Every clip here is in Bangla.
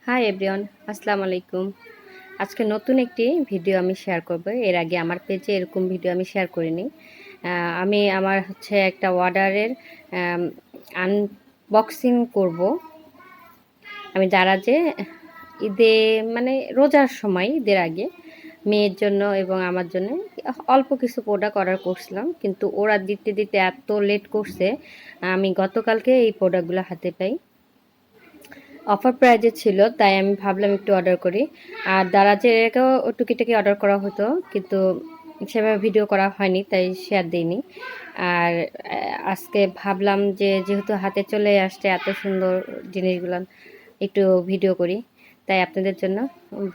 হাই এভরিওয়ান, আসসালামু আলাইকুম। আজকে নতুন একটি ভিডিও আমি শেয়ার করব। এর আগে আমার পেজে এরকম ভিডিও আমি শেয়ার করিনি। আমি আমার একটা অর্ডারের আনবক্সিং করব। আমি দারাজে ঈদে মানে রোজার সময় ঈদের আগে মেয়ের জন্য এবং আমার জন্য অল্প কিছু প্রোডাক্ট অর্ডার করছিলাম, কিন্তু ওরা দিতে দিতে এত লেট করছে, আমি গতকালকে এই প্রোডাক্টগুলো হাতে পাই। অফার প্রাইজে ছিল, তাই আমি ভাবলাম একটু অর্ডার করি। আর দারাজের এটাও টুকিটাকি অর্ডার করা হতো, কিন্তু সেভাবে ভিডিও করা হয়নি, তাই শেয়ার দিইনি। আর আজকে ভাবলাম যে যেহেতু হাতে চলে আসছে এত সুন্দর জিনিসগুলো, একটু ভিডিও করি, তাই আপনাদের জন্য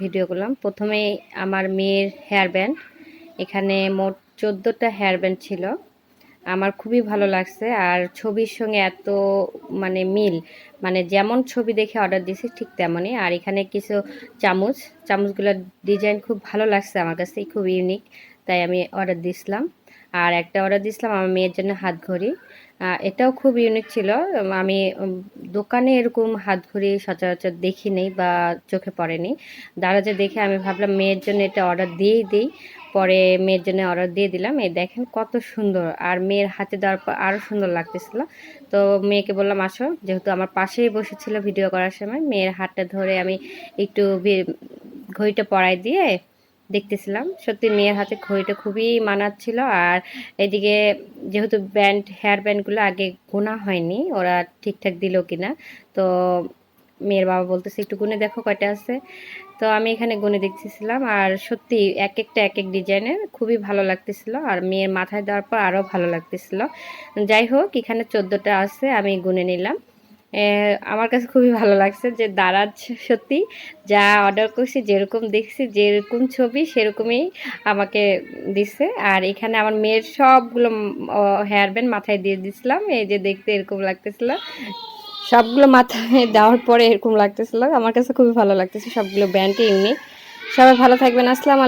ভিডিও করলাম। প্রথমে আমার মেয়ের হেয়ার ব্যান্ড, এখানে মোট 14টা হেয়ার ব্যান্ড ছিল। আমার খুবই ভালো লাগছে, আর ছবির সঙ্গে এত মিল, যেমন ছবি দেখে অর্ডার দিয়েছি ঠিক তেমনই। আর এখানে কিছু চামচগুলোর ডিজাইন খুব ভালো লাগছে আমার কাছে, খুব ইউনিক, তাই আমি অর্ডার দিয়েছিলাম। আর একটা অর্ডার দিয়েছিলাম আমার মেয়ের জন্য হাত ঘড়ি, এটাও খুব ইউনিক ছিল। আমি দোকানে এরকম হাত ঘড়ি সচরাচর দেখি নেই বা চোখে পড়েনি। দারাজে দেখে আমি ভাবলাম মেয়ের জন্য এটা অর্ডার দিয়েই দিই। পরে মেয়ের জন্য অর্ডার দিয়ে দিলাম। এই দেখেন কত সুন্দর, আর মেয়ের হাতে দেওয়ার পর আরও সুন্দর লাগতেছিল। তো মেয়েকে বললাম আসো, যেহেতু আমার পাশেই বসেছিল ভিডিও করার সময়, মেয়ের হাতটা ধরে আমি একটু ঘড়িটা পরাই দিয়ে দেখতেছিলাম। সত্যি মেয়ের হাতে ঘড়িটা খুবই মানাচ্ছিল। আর এদিকে যেহেতু হেয়ার ব্যান্ডগুলো আগে গোনা হয়নি, ওরা ঠিকঠাক দিল কিনা, তো মেয়ের বাবা বলতেছে একটু গুনে দেখো কয়টা আছে। তো আমি এখানে গুনে দেখতেছিলাম, আর সত্যি এক একটা এক এক ডিজাইনের খুবই ভালো লাগতেছিল, আর মেয়ের মাথায় দেওয়ার পর আরও ভালো লাগতেছিল। যাই হোক, এখানে 14টা আছে, আমি গুনে নিলাম। আমার কাছে খুবই ভালো লাগছে যে দারাজ সত্যি যা অর্ডার করছি, যেরকম দেখছি, যেরকম ছবি সেরকমই আমাকে দিছে। আর এখানে আমার মেয়ের সবগুলো হেয়ার ব্যান্ড মাথায় দিয়ে দিছিলাম, এই যে দেখতে এরকম লাগতেছিল। সবগুলো মাথায় দেওয়ার পরে এরকম লাগতেছিল, আমার কাছে খুবই ভালো লাগতেছে। সবগুলো ব্যান্ডই ইউনিক। সবাই ভালো থাকবেন। আসসালামু আলাইকুম।